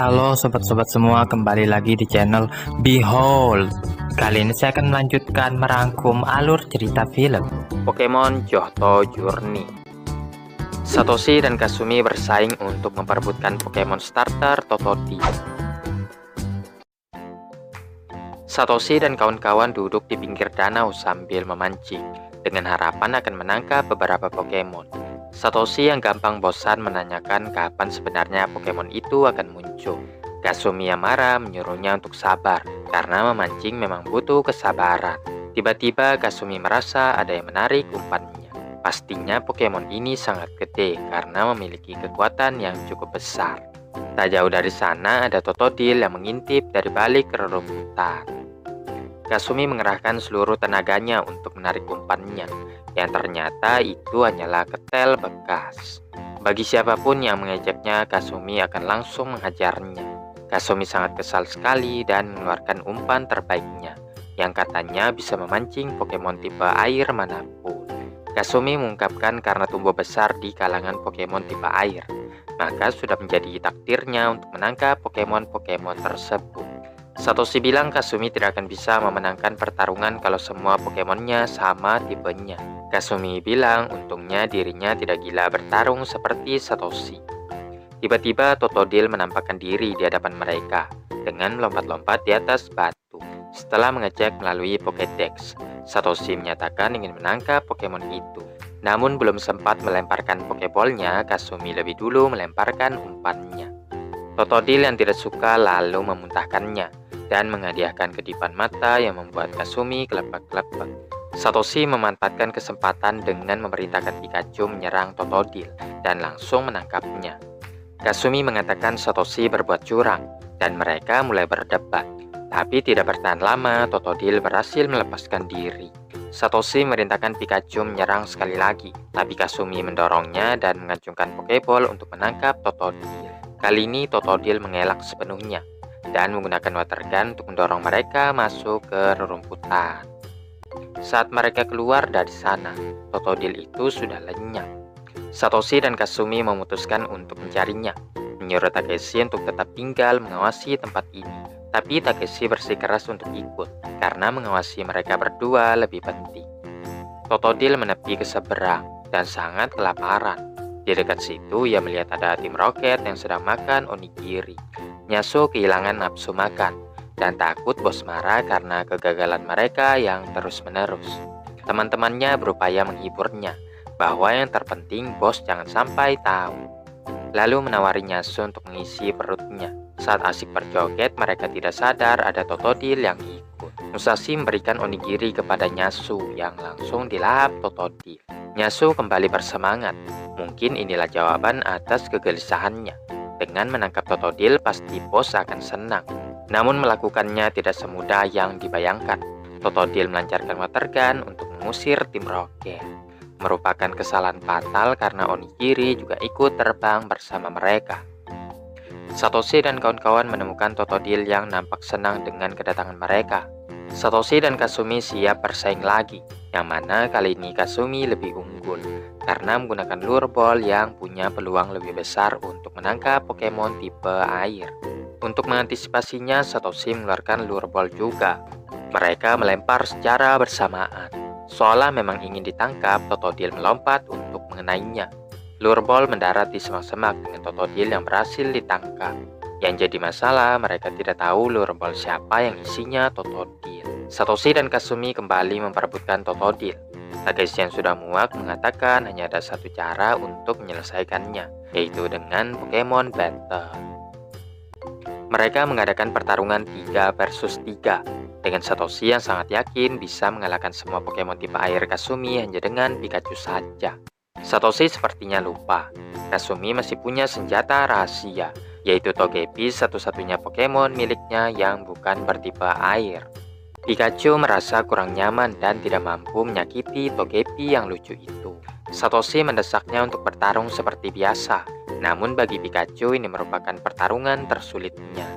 Halo sobat-sobat semua, kembali lagi di channel Behold. Kali ini saya akan melanjutkan merangkum alur cerita film Pokemon Johto Journey. Satoshi dan Kasumi bersaing untuk memperebutkan Pokemon starter Totodile. Satoshi dan kawan-kawan duduk di pinggir danau sambil memancing dengan harapan akan menangkap beberapa Pokemon. Satoshi yang gampang bosan menanyakan kapan sebenarnya Pokemon itu akan muncul. Kasumi yang marah menyuruhnya untuk sabar, karena memancing memang butuh kesabaran. Tiba-tiba Kasumi merasa ada yang menarik umpannya. Pastinya Pokemon ini sangat gede karena memiliki kekuatan yang cukup besar. Tak jauh dari sana ada Totodile yang mengintip dari balik rerumputan. Kasumi mengerahkan seluruh tenaganya untuk menarik umpannya, yang ternyata itu hanyalah ketel bekas. Bagi siapapun yang mengejeknya, Kasumi akan langsung menghajarnya. Kasumi sangat kesal sekali dan mengeluarkan umpan terbaiknya, yang katanya bisa memancing Pokemon tipe air manapun. Kasumi mengungkapkan karena tumbuh besar di kalangan Pokemon tipe air, maka sudah menjadi takdirnya untuk menangkap Pokemon-Pokemon tersebut. Satoshi bilang Kasumi tidak akan bisa memenangkan pertarungan kalau semua Pokemonnya sama tipenya. Kasumi bilang untungnya dirinya tidak gila bertarung seperti Satoshi. Tiba-tiba Totodile menampakkan diri di hadapan mereka dengan melompat-lompat di atas batu. Setelah mengecek melalui Pokédex, Satoshi menyatakan ingin menangkap Pokemon itu. Namun belum sempat melemparkan Pokeballnya, Kasumi lebih dulu melemparkan umpannya. Totodile yang tidak suka lalu memuntahkannya dan menghadiahkan kedipan mata yang membuat Kasumi kelepek-kelepek. Satoshi memanfaatkan kesempatan dengan memerintahkan Pikachu menyerang Totodile dan langsung menangkapnya. Kasumi mengatakan Satoshi berbuat curang dan mereka mulai berdebat. Tapi tidak bertahan lama, Totodile berhasil melepaskan diri. Satoshi memerintahkan Pikachu menyerang sekali lagi, tapi Kasumi mendorongnya dan mengacungkan Pokeball untuk menangkap Totodile. Kali ini Totodile mengelak sepenuhnya dan menggunakan water gun untuk mendorong mereka masuk ke rerumputan. Saat mereka keluar dari sana, Totodile itu sudah lenyap. Satoshi dan Kasumi memutuskan untuk mencarinya, menyuruh Takeshi untuk tetap tinggal mengawasi tempat ini. Tapi Takeshi bersikeras untuk ikut, karena mengawasi mereka berdua lebih penting. Totodile menepi ke seberang dan sangat kelaparan. Di dekat situ ia melihat ada tim roket yang sedang makan onigiri. Nyasu kehilangan nafsu makan dan takut bos marah karena kegagalan mereka yang terus-menerus. Teman-temannya berupaya menghiburnya bahwa yang terpenting bos jangan sampai tahu. Lalu menawari Nyasu untuk mengisi perutnya. Saat asik berjoget, mereka tidak sadar ada Totodile yang ikut. Musashi memberikan onigiri kepada Nyasu yang langsung dilahap Totodile. Nyasu kembali bersemangat. Mungkin inilah jawaban atas kegelisahannya. Dengan menangkap Totodile, pasti bos akan senang. Namun melakukannya tidak semudah yang dibayangkan. Totodile melancarkan water gun untuk mengusir tim roket. Merupakan kesalahan fatal karena onigiri juga ikut terbang bersama mereka. Satoshi dan kawan-kawan menemukan Totodile yang nampak senang dengan kedatangan mereka. Satoshi dan Kasumi siap bersaing lagi, yang mana kali ini Kasumi lebih unggul karena menggunakan lure ball yang punya peluang lebih besar untuk menangkap Pokemon tipe air. Untuk mengantisipasinya, Satoshi mengeluarkan lure ball juga. Mereka melempar secara bersamaan. Seolah memang ingin ditangkap, Totodile melompat untuk mengenainya. Lure ball mendarat di semak-semak dengan Totodile yang berhasil ditangkap. Yang jadi masalah, mereka tidak tahu lure ball siapa yang isinya Totodile. Satoshi dan Kasumi kembali memperebutkan Totodile. Takeshi yang sudah muak mengatakan hanya ada satu cara untuk menyelesaikannya, yaitu dengan Pokemon Battle. Mereka mengadakan pertarungan 3 versus 3, dengan Satoshi yang sangat yakin bisa mengalahkan semua Pokemon tipe air Kasumi hanya dengan Pikachu saja. Satoshi sepertinya lupa, Kasumi masih punya senjata rahasia, yaitu Togepi, satu-satunya Pokemon miliknya yang bukan bertipe air. Pikachu merasa kurang nyaman dan tidak mampu menyakiti Togepi yang lucu itu. Satoshi mendesaknya untuk bertarung seperti biasa, namun bagi Pikachu ini merupakan pertarungan tersulitnya.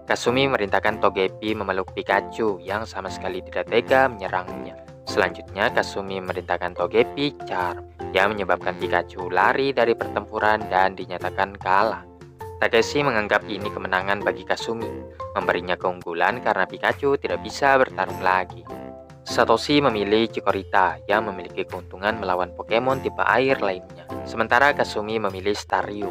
Kasumi memerintahkan Togepi memeluk Pikachu yang sama sekali tidak tega menyerangnya. Selanjutnya Kasumi memerintahkan Togepi Charm yang menyebabkan Pikachu lari dari pertempuran dan dinyatakan kalah. Takeshi menganggap ini kemenangan bagi Kasumi, memberinya keunggulan karena Pikachu tidak bisa bertarung lagi. Satoshi memilih Chikorita yang memiliki keuntungan melawan Pokemon tipe air lainnya, sementara Kasumi memilih Staryu.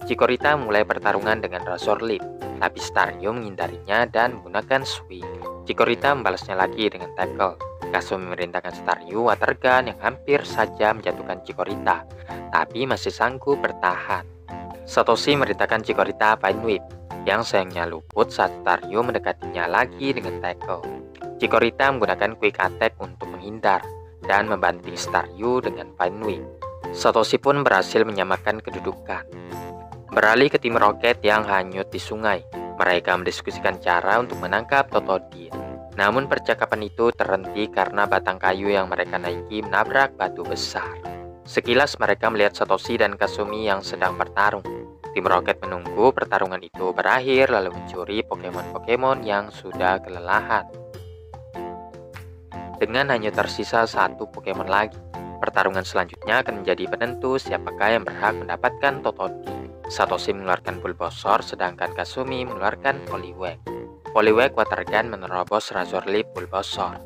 Chikorita mulai pertarungan dengan Razor Leaf, tapi Staryu menghindarinya dan menggunakan Swing. Chikorita membalasnya lagi dengan Tackle. Kasumi memerintahkan Staryu Water Gun yang hampir saja menjatuhkan Chikorita, tapi masih sanggup bertahan. Satoshi memerintahkan Chikorita Fine Whip, yang sayangnya luput saat Staryu mendekatinya lagi dengan Tackle. Chikorita menggunakan Quick Attack untuk menghindar, dan membanting Staryu dengan Fine Whip. Satoshi pun berhasil menyamakan kedudukan. Beralih ke tim Rocket yang hanyut di sungai, mereka mendiskusikan cara untuk menangkap Totodile. Namun percakapan itu terhenti karena batang kayu yang mereka naiki menabrak batu besar. Sekilas mereka melihat Satoshi dan Kasumi yang sedang bertarung. Tim Rocket menunggu pertarungan itu berakhir lalu mencuri Pokemon-Pokemon yang sudah kelelahan. Dengan hanya tersisa satu Pokemon lagi, pertarungan selanjutnya akan menjadi penentu siapakah yang berhak mendapatkan Totodile. Satoshi mengeluarkan Bulbasaur sedangkan Kasumi mengeluarkan Poliwag. Poliwag Water Gun menerobos Razor Leaf Bulbasaur,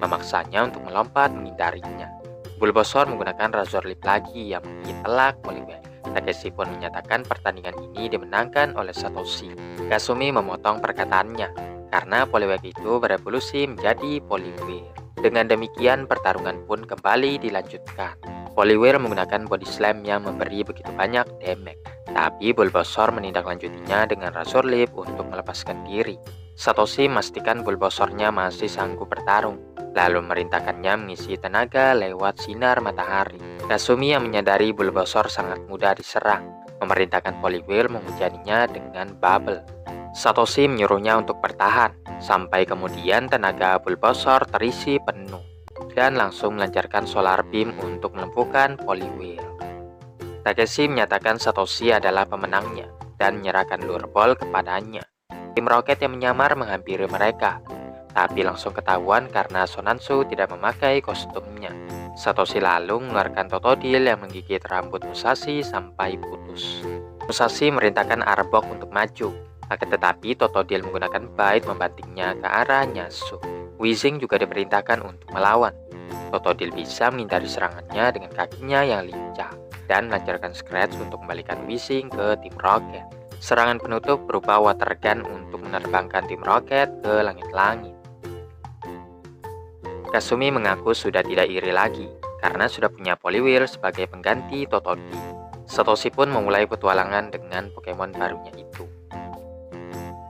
memaksanya untuk melompat menghindarinya. Bulbasaur menggunakan Razor Leaf lagi yang menggigit telak Poliwag. Takeshi pun menyatakan pertandingan ini dimenangkan oleh Satoshi. Kasumi memotong perkataannya karena Poliwag itu berevolusi menjadi Poliwhirl. Dengan demikian pertarungan pun kembali dilanjutkan. Poliwhirl menggunakan Body Slam yang memberi begitu banyak damage, tapi Bulbasaur menindaklanjutinya dengan Razor Leaf untuk melepaskan diri. Satoshi memastikan Bulbasaurnya masih sanggup bertarung, lalu memerintahkannya mengisi tenaga lewat sinar matahari. Kasumi yang menyadari Bulbasaur sangat mudah diserang, memerintahkan Poliwhirl menghujaninya dengan Bubble. Satoshi menyuruhnya untuk bertahan, sampai kemudian tenaga Bulbasaur terisi penuh, dan langsung melancarkan Solar Beam untuk melumpuhkan Poliwhirl. Takeshi menyatakan Satoshi adalah pemenangnya, dan menyerahkan Lure Ball kepadanya. Tim Rocket yang menyamar menghampiri mereka, tapi langsung ketahuan karena Sonansu tidak memakai kostumnya. Satoshi lalu mengeluarkan Totodile yang menggigit rambut Musashi sampai putus. Musashi merintahkan Arbok untuk maju, akan tetapi Totodile menggunakan Bite membantingnya ke arah Nyasu. Weezing juga diperintahkan untuk melawan. Totodile bisa menghindari serangannya dengan kakinya yang lincah, dan melancarkan Scratch untuk kembalikan Weezing ke tim Rocket. Serangan penutup berupa Water Gun untuk menerbangkan tim Rocket ke langit-langit. Kasumi mengaku sudah tidak iri lagi, karena sudah punya Poliwhirl sebagai pengganti Totodile. Satoshi pun memulai petualangan dengan Pokemon barunya itu.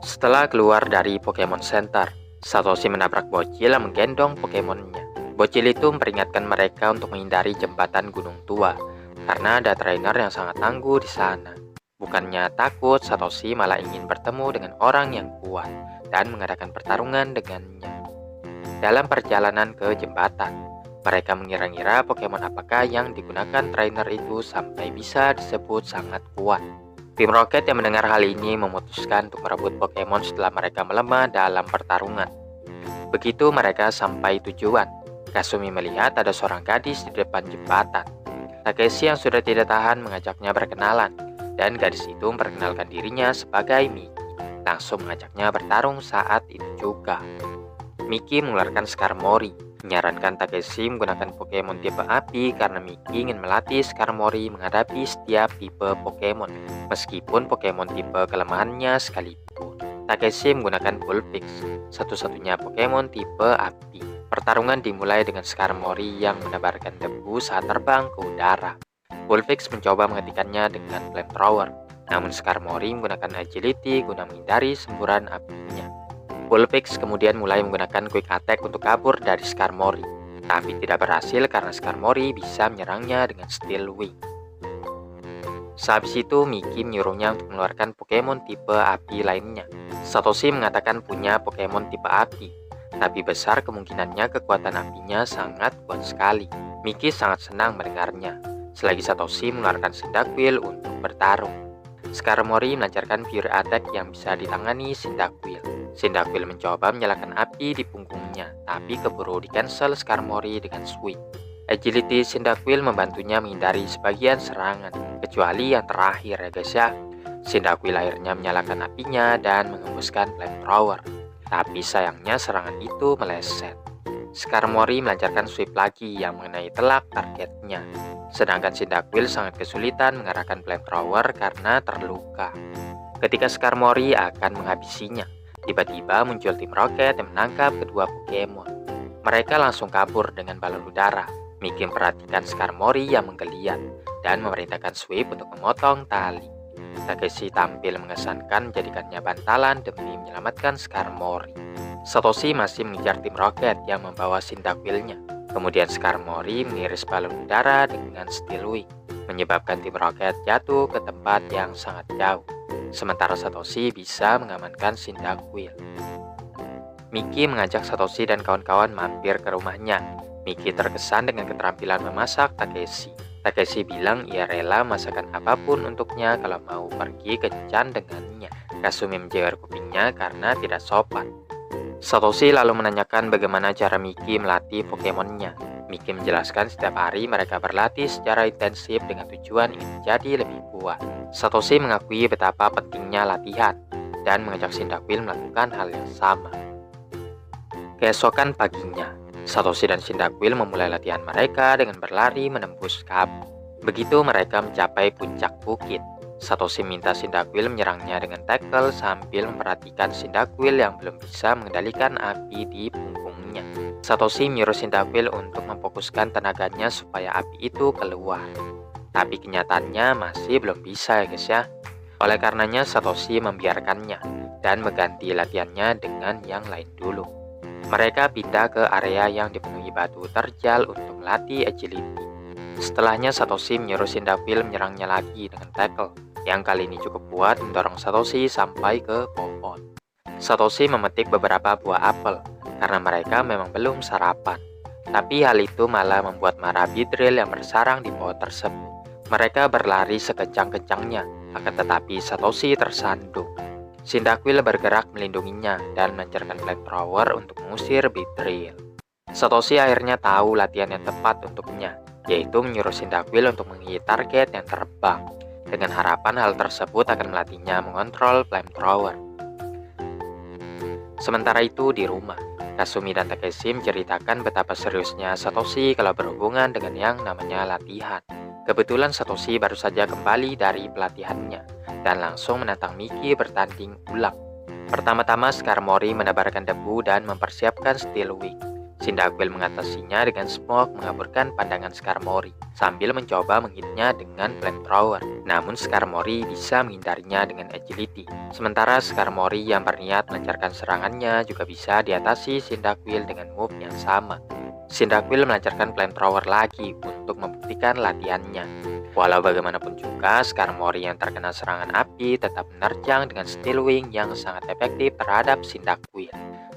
Setelah keluar dari Pokemon Center, Satoshi menabrak bocil yang menggendong Pokemonnya. Bocil itu memperingatkan mereka untuk menghindari jembatan Gunung Tua, karena ada trainer yang sangat tangguh di sana. Bukannya takut, Satoshi malah ingin bertemu dengan orang yang kuat dan mengadakan pertarungan dengannya. Dalam perjalanan ke jembatan, mereka mengira-ngira Pokemon apakah yang digunakan trainer itu sampai bisa disebut sangat kuat. Tim Rocket yang mendengar hal ini memutuskan untuk merebut Pokemon setelah mereka melemah dalam pertarungan. Begitu mereka sampai tujuan, Kasumi melihat ada seorang gadis di depan jembatan. Takeshi yang sudah tidak tahan mengajaknya berkenalan, dan gadis itu memperkenalkan dirinya sebagai Miki. Langsung mengajaknya bertarung saat itu juga. Miki mengeluarkan Skarmory, menyarankan Takeshi menggunakan Pokemon tipe api karena Miki ingin melatih Skarmory menghadapi setiap tipe Pokemon, meskipun Pokemon tipe kelemahannya sekalipun. Takeshi menggunakan Bullfix, satu-satunya Pokemon tipe api. Pertarungan dimulai dengan Skarmory yang menebarkan debu saat terbang ke udara. Bullfix mencoba menghentikannya dengan Flamethrower, namun Skarmory menggunakan Agility guna menghindari semburan apinya. Bullfix kemudian mulai menggunakan Quick Attack untuk kabur dari Skarmory, tapi tidak berhasil karena Skarmory bisa menyerangnya dengan Steel Wing. Sehabis itu, Miki menyuruhnya untuk mengeluarkan Pokemon tipe api lainnya. Satoshi mengatakan punya Pokemon tipe api, tapi besar kemungkinannya kekuatan apinya sangat kuat sekali. Miki sangat senang mendengarnya. Selagi Satoshi mengeluarkan Cyndaquil untuk bertarung, Skarmory melancarkan Fury Attack yang bisa ditangani Cyndaquil. Cyndaquil mencoba menyalakan api di punggungnya, tapi keburu di-cancel Skarmory dengan Sweep. Agility Cyndaquil membantunya menghindari sebagian serangan, kecuali yang terakhir ya guys ya. Cyndaquil akhirnya menyalakan apinya dan mengembuskan flamethrower. Tapi sayangnya serangan itu meleset. Skarmory melancarkan sweep lagi yang mengenai telak targetnya. Sedangkan Cyndaquil sangat kesulitan mengarahkan flamethrower karena terluka. Ketika Skarmory akan menghabisinya, tiba-tiba muncul tim Rocket yang menangkap kedua Pokemon. Mereka langsung kabur dengan balon udara. Mickey memperhatikan Skarmory yang menggeliat dan memerintahkan Sweep untuk memotong tali. Takeshi tampil mengesankan menjadikannya bantalan demi menyelamatkan Skarmory. Satoshi masih mengejar tim Rocket yang membawa Cyndaquil-nya. Kemudian Skarmory mengiris balon udara dengan Steel Wing, menyebabkan tim Rocket jatuh ke tempat yang sangat jauh. Sementara Satoshi bisa mengamankan Cyndaquil. Mickey mengajak Satoshi dan kawan-kawan mampir ke rumahnya. Mickey terkesan dengan keterampilan memasak Takeshi. Takeshi bilang ia rela masakan apapun untuknya kalau mau pergi kencan dengannya. Kasumi menjewer kupingnya karena tidak sopan. Satoshi lalu menanyakan bagaimana cara Mickey melatih Pokemonnya. Mickey menjelaskan setiap hari mereka berlatih secara intensif dengan tujuan ingin menjadi lebih kuat. Satoshi mengakui betapa pentingnya latihan dan mengajak Cyndaquil melakukan hal yang sama. Keesokan paginya, Satoshi dan Cyndaquil memulai latihan mereka dengan berlari menembus kabut. Begitu mereka mencapai puncak bukit, Satoshi minta Cyndaquil menyerangnya dengan tackle sambil memperhatikan Cyndaquil yang belum bisa mengendalikan api di punggungnya. Satoshi menyuruh Cyndaquil untuk memfokuskan tenaganya supaya api itu keluar. Tapi kenyataannya masih belum bisa ya guys ya. Oleh karenanya Satoshi membiarkannya dan mengganti latihannya dengan yang lain dulu. Mereka pindah ke area yang dipenuhi batu terjal untuk melatih agility. Setelahnya Satoshi menyuruh Cyndaquil menyerangnya lagi dengan tackle, yang kali ini cukup kuat mendorong Satoshi sampai ke pohon. Satoshi memetik beberapa buah apel, karena mereka memang belum sarapan. Tapi hal itu malah membuat marah Beedrill yang bersarang di pohon tersebut. Mereka berlari sekencang-kencangnya, akan tetapi Satoshi tersandung. Cyndaquil bergerak melindunginya dan melancarkan flamethrower untuk mengusir Beedrill. Satoshi akhirnya tahu latihan yang tepat untuknya, yaitu menyuruh Cyndaquil untuk menggigit target yang terbang, dengan harapan hal tersebut akan melatihnya mengontrol flamethrower. Sementara itu di rumah, Kasumi dan Takeshi menceritakan betapa seriusnya Satoshi kalau berhubungan dengan yang namanya latihan. Kebetulan Satoshi baru saja kembali dari pelatihannya dan langsung menantang Mickey bertanding ulang. Pertama-tama Skarmory menebarkan debu dan mempersiapkan Steel Wing. Cyndaquil mengatasinya dengan smoke mengaburkan pandangan Skarmory sambil mencoba menghitnya dengan flamethrower. Namun Skarmory bisa menghindarinya dengan agility. Sementara Skarmory yang berniat melancarkan serangannya juga bisa diatasi Cyndaquil dengan move yang sama. Cyndaquil melancarkan flamethrower lagi untuk membuktikan latihannya. Walau bagaimanapun juga, Skarmory yang terkena serangan api tetap menerjang dengan Steel Wing yang sangat efektif terhadap Cyndaquil.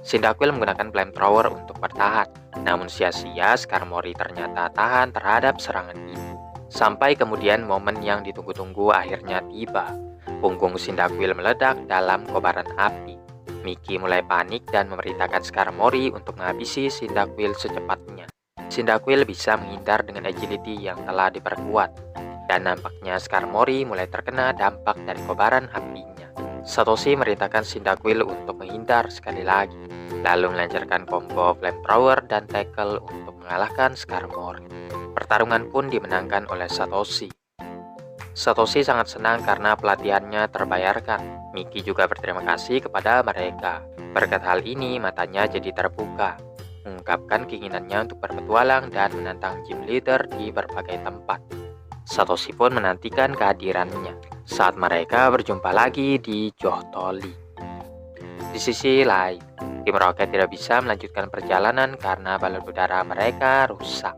Cyndaquil menggunakan flamethrower untuk bertahan, namun sia-sia Skarmory ternyata tahan terhadap serangan itu. Sampai kemudian momen yang ditunggu-tunggu akhirnya tiba. Punggung Cyndaquil meledak dalam kobaran api. Mickey mulai panik dan memerintahkan Skarmory untuk menghabisi Cyndaquil secepatnya. Cyndaquil bisa menghindar dengan agility yang telah diperkuat, dan nampaknya Skarmory mulai terkena dampak dari kobaran apinya. Satoshi merintahkan Cyndaquil untuk menghindar sekali lagi, lalu melancarkan combo flamethrower dan tackle untuk mengalahkan Skarmory. Pertarungan pun dimenangkan oleh Satoshi. Satoshi sangat senang karena pelatihannya terbayarkan. Mickey juga berterima kasih kepada mereka. Berkat hal ini, matanya jadi terbuka, mengungkapkan keinginannya untuk berpetualang dan menantang gym leader di berbagai tempat. Satoshi pun menantikan kehadirannya saat mereka berjumpa lagi di Johto-Li. Di sisi lain, tim Rocket tidak bisa melanjutkan perjalanan karena balon udara mereka rusak.